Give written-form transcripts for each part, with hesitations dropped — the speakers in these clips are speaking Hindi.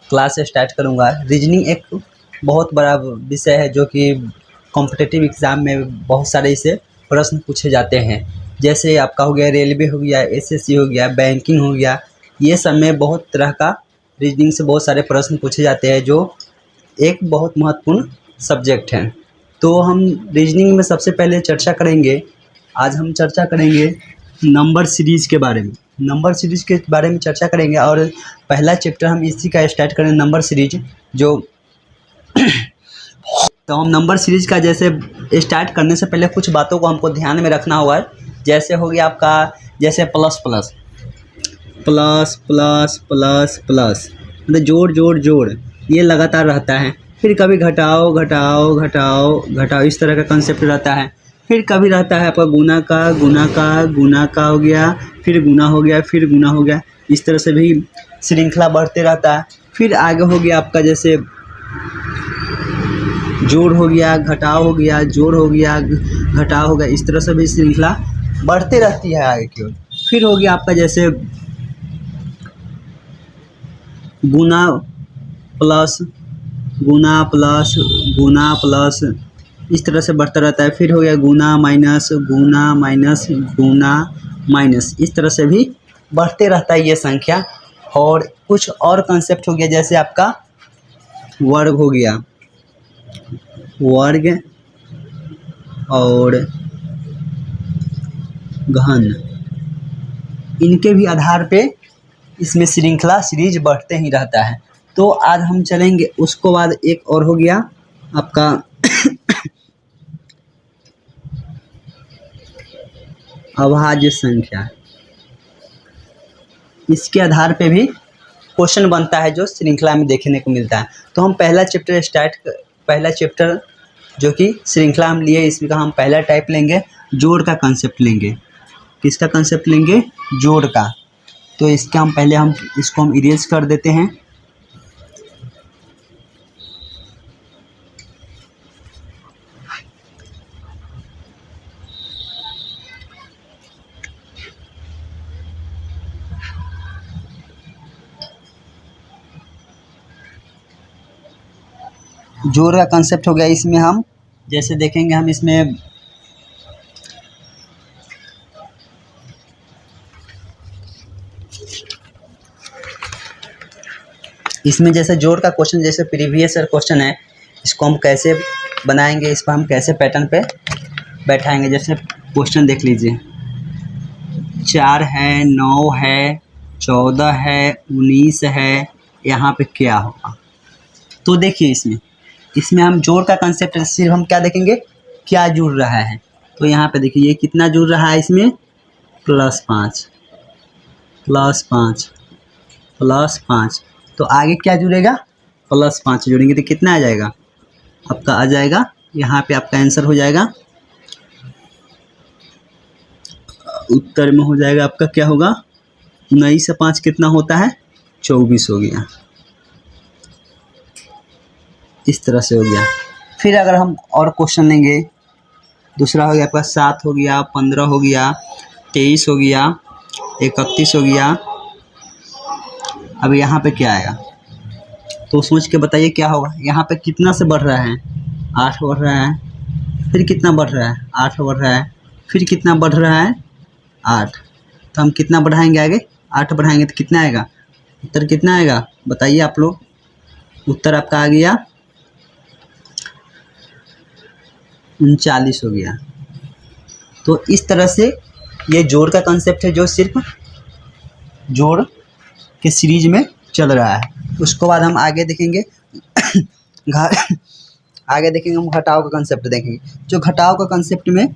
क्लास स्टार्ट करूंगा। रीजनिंग एक बहुत बड़ा विषय है जो कि कॉम्पिटिटिव एग्ज़ाम में बहुत सारे इसे प्रश्न पूछे जाते हैं। जैसे आपका हो गया रेलवे हो गया, एसएससी हो गया, बैंकिंग हो गया, ये सब में बहुत तरह का रीजनिंग से बहुत सारे प्रश्न पूछे जाते हैं जो एक बहुत महत्वपूर्ण सब्जेक्ट है। तो हम रीजनिंग में सबसे पहले चर्चा करेंगे। आज हम चर्चा करेंगे नंबर सीरीज़ के बारे में। नंबर सीरीज़ के बारे में चर्चा करेंगे और पहला चैप्टर हम इसी का स्टार्ट करें, नंबर सीरीज जो तो हम नंबर सीरीज का जैसे स्टार्ट करने से पहले कुछ बातों को हमको ध्यान में रखना होगा। जैसे हो गया आपका जैसे plus plus plus plus plus plus मतलब जोड़ जोड़ जोड़, ये लगातार रहता है। फिर कभी घटाओ घटाओ घटाओ घटाओ, इस तरह का कंसेप्ट रहता है। फिर कभी रहता है आपका गुना का गुना का गुना का हो गया, फिर गुना हो गया, फिर गुना हो गया। इस तरह से भी श्रृंखला बढ़ते रहता है। फिर आगे हो गया आपका जैसे जोड़ हो गया, घटाव हो गया, जोड़ हो गया, घटाव हो गया। इस तरह से भी श्रृंखला बढ़ते रहती है आगे की ओर। फिर हो गया आपका जैसे गुना प्लस गुना प्लस गुना प्लस, इस तरह से बढ़ता रहता है। फिर हो गया गुना माइनस गुना माइनस गुना माइनस, इस तरह से भी बढ़ते रहता है ये संख्या। और कुछ और कंसेप्ट हो गया जैसे आपका वर्ग हो गया, वर्ग और घन, इनके भी आधार पे इसमें श्रृंखला सीरीज बढ़ते ही रहता है। तो आज हम चलेंगे। उसको बाद एक और हो गया आपका अभाज्य संख्या। इसके आधार पे भी क्वेश्चन बनता है जो श्रृंखला में देखने को मिलता है। तो हम पहला चैप्टर जो कि श्रृंखला हम लिए, इसका हम पहला टाइप लेंगे, जोड़ का कंसेप्ट लेंगे। किसका कंसेप्ट लेंगे? जोड़ का। तो इसका हम इसको हम इरेज कर देते हैं। जोड़ का कंसेप्ट हो गया। इसमें हम जैसे देखेंगे, हम इसमें जैसे जोड़ का क्वेश्चन जैसे प्रीवियस ईयर क्वेश्चन है, इसको हम कैसे बनाएंगे, इस पर हम कैसे पैटर्न पे बैठाएंगे। जैसे क्वेश्चन देख लीजिए, 4 है, 9 है, 14 है, 19 है, यहाँ पे क्या होगा। तो देखिए इसमें हम जोड़ का कंसेप्ट सिर्फ हम क्या देखेंगे, क्या जुड़ रहा है। तो यहाँ पे देखिए ये कितना जुड़ रहा है, इसमें +5 +5 +5। तो आगे क्या जुड़ेगा, +5 जोड़ेंगे तो कितना आ जाएगा आपका, आ जाएगा यहाँ पे आपका आंसर हो जाएगा, उत्तर में हो जाएगा आपका क्या होगा, 19 से 5 कितना होता है, 24 हो गया। इस तरह से हो गया। फिर अगर हम और क्वेश्चन लेंगे, दूसरा हो गया आपका 7 हो गया, 15 हो गया, 23 हो गया, 31 हो गया। अब यहाँ पे क्या आएगा, तो सोच के बताइए क्या होगा। यहाँ पे कितना से बढ़ रहा है, 8 बढ़ रहा है, फिर कितना बढ़ रहा है, 8 बढ़ रहा है, फिर कितना बढ़ रहा है, 8। तो हम कितना बढ़ाएंगे आगे, 8 बढ़ाएंगे तो कितना आएगा, उत्तर कितना आएगा बताइए आप लोग। उत्तर आपका आ गया 39 हो गया। तो इस तरह से ये जोड़ का कंसेप्ट है जो सिर्फ जोड़ के सीरीज में चल रहा है। उसके बाद हम आगे देखेंगे हम घटाव का कंसेप्ट देखेंगे। जो घटाव का कंसेप्ट में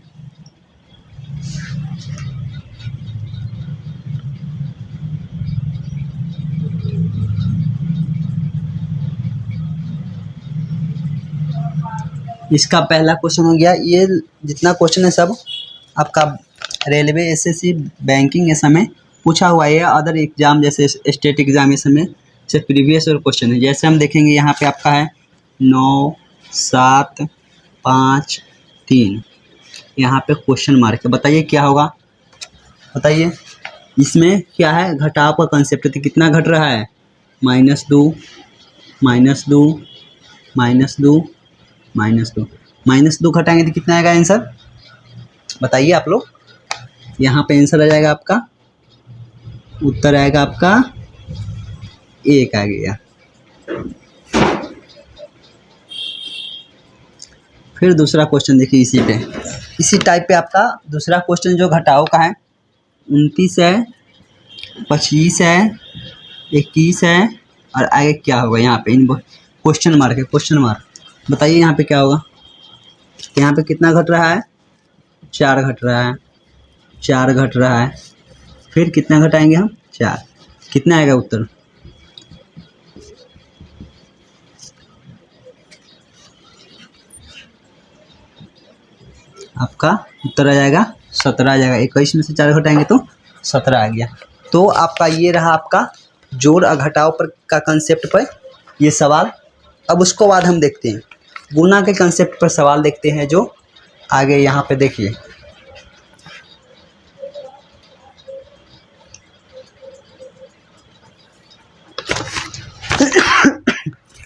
इसका पहला क्वेश्चन हो गया। ये जितना क्वेश्चन है सब आपका रेलवे, एसएससी, बैंकिंग ये समय पूछा हुआ है। अदर एग्जाम जैसे स्टेट एग्जाम ये समय से प्रीवियस और क्वेश्चन है। जैसे हम देखेंगे यहाँ पे आपका है 9 7 5 3, यहाँ पे क्वेश्चन मार्क है। बताइए क्या होगा, बताइए इसमें क्या है, घटाव का कंसेप्ट है। तो कितना घट रहा है, -2 -2 -2 -2 -2 घटाएंगे तो कितना आएगा आंसर, बताइए आप लोग। यहाँ पे आंसर आ जाएगा आपका, उत्तर आएगा आपका 1 आ गया। फिर दूसरा क्वेश्चन देखिए इसी टाइप पे आपका दूसरा क्वेश्चन जो घटाओ का है, 29 है, 25 है, 21 है, और आगे क्या होगा यहाँ पे, इन क्वेश्चन मार्क है, क्वेश्चन मार्क। बताइए यहाँ पे क्या होगा। यहाँ पे कितना घट रहा है, 4 घट रहा है, 4 घट रहा है। फिर कितना घटाएंगे हम, 4, कितना आएगा उत्तर, आपका उत्तर आ जाएगा 17 आ जाएगा। 21 में से 4 घटाएंगे तो 17 आ गया। तो आपका ये रहा आपका जोड़ और घटाव पर का कंसेप्ट पर ये सवाल। अब उसको बाद हम देखते हैं गुना के कंसेप्ट पर सवाल देखते हैं, जो आगे यहाँ पे देखिए।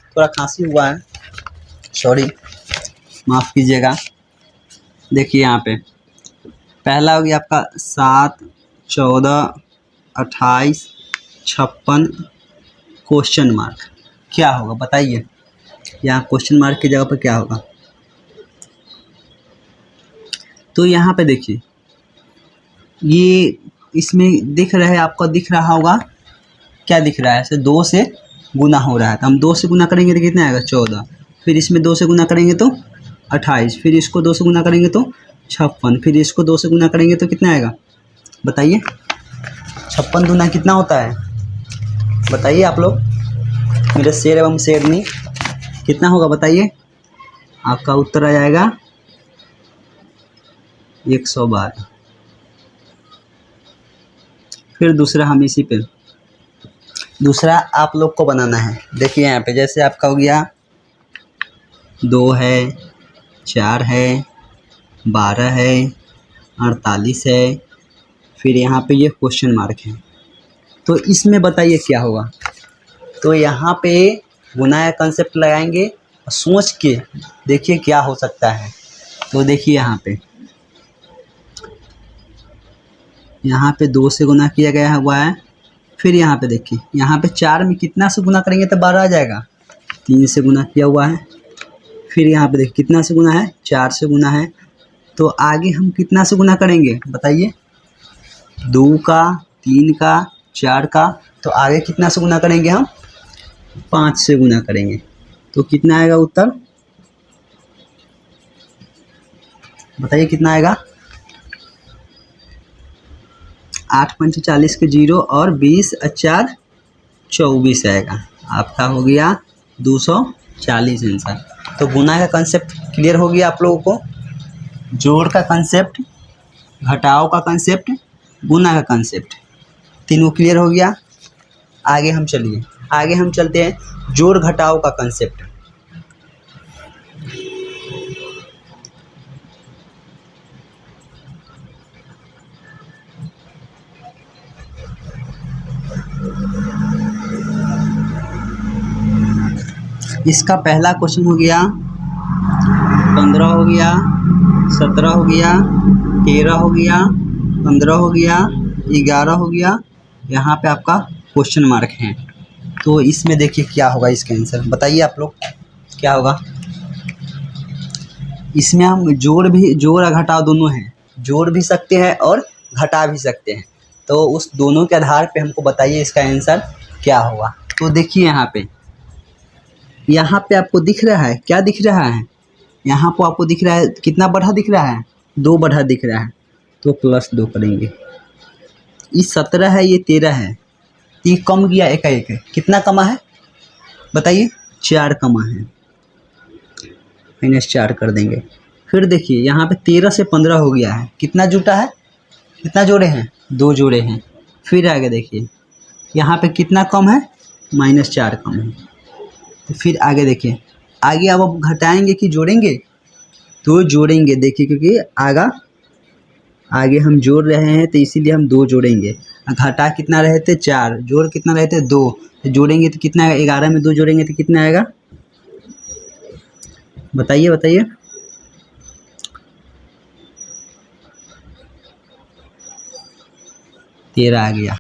थोड़ा खांसी हुआ है, सॉरी, माफ़ कीजिएगा। देखिए यहाँ पे पहला हो गया आपका 7, 14, 28, 56, क्वेश्चन मार्क। क्या होगा बताइए, यहाँ क्वेश्चन मार्क की जगह पर क्या होगा। तो यहाँ पे देखिए ये इसमें दिख रहा है, आपको दिख रहा होगा, क्या दिख रहा है, ऐसे 2 से गुना हो रहा है। तो हम 2 से गुना करेंगे तो कितना आएगा, 14। फिर इसमें 2 से गुना करेंगे तो 28, फिर इसको 2 से गुना करेंगे तो 56, फिर इसको 2 से गुना करेंगे तो कितना आएगा बताइए। 56 दूना कितना होता है बताइए आप लोग, मेरे शेर एवं शेरनी, कितना होगा बताइए। आपका उत्तर आ जाएगा 112। फिर दूसरा हम इसी पे दूसरा आप लोग को बनाना है। देखिए यहाँ पे जैसे आपका हो गया 2 है, 4 है, 12 है, 48 है, फिर यहाँ पे ये क्वेश्चन मार्क है। तो इसमें बताइए क्या होगा। तो यहाँ पे गुना का कंसेप्ट लगाएंगे और सोच के देखिए क्या हो सकता है। तो देखिए यहाँ पे 2 से गुना किया गया हुआ है। फिर यहाँ पे देखिए, यहाँ पे 4 में कितना से गुना करेंगे तो 12 आ जाएगा, 3 से गुना किया हुआ है। फिर यहाँ पे देखिए कितना से गुना है, 4 से गुना है। तो आगे हम कितना से गुना करेंगे बताइए, 2 का, 3 का, 4 का। तो आगे कितना से गुना करेंगे हम, 5 से गुना करेंगे। तो कितना आएगा उत्तर बताइए, कितना आएगा। 8 पंच 40 के 0 और 20 और 4 24 आएगा। आपका हो गया 240 आंसर। तो गुना का कंसेप्ट क्लियर हो गया आप लोगों को, जोड़ का कंसेप्ट, घटाव का कंसेप्ट, गुना का कंसेप्ट, तीनों क्लियर हो गया। आगे हम चलते हैं जोड़ घटाव का कंसेप्ट। इसका पहला क्वेश्चन हो गया 15 हो गया, 17 हो गया, 13 हो गया, 15 हो गया, 11 हो गया। यहाँ पे आपका क्वेश्चन मार्क है। तो इसमें देखिए क्या होगा, इसका आंसर बताइए आप लोग क्या होगा। इसमें हम जोड़ और घटाव दोनों हैं, जोड़ भी सकते हैं और घटा भी सकते हैं। तो उस दोनों के आधार पे हमको बताइए इसका आंसर क्या होगा। तो देखिए यहाँ पे आपको दिख रहा है, क्या दिख रहा है, यहाँ पर आपको दिख रहा है कितना बढ़ा दिख रहा है, 2 बढ़ा दिख रहा है। तो +2 करेंगे। ये 17 है, ये 13 है, ये कम गया एक, कितना कमा है बताइए, 4 कमा है, -4 कर देंगे। फिर देखिए यहाँ पे 13 से 15 हो गया है, कितना जुटा है, कितना जोड़े हैं, 2 जोड़े हैं। फिर आगे देखिए यहाँ पे कितना कम है, -4 कम है। तो फिर आगे देखिए, आगे अब आप घटाएंगे कि जोड़ेंगे, तो जोड़ेंगे। देखिए क्योंकि आगे हम जोड़ रहे हैं तो इसीलिए हम 2 जोड़ेंगे। घटा कितना रहे थे 4, जोड़ कितना रहे थे 2, तो जोड़ेंगे तो कितना आएगा, 11 में 2 जोड़ेंगे तो कितना आएगा, बताइए बताइए। 13 आ गया।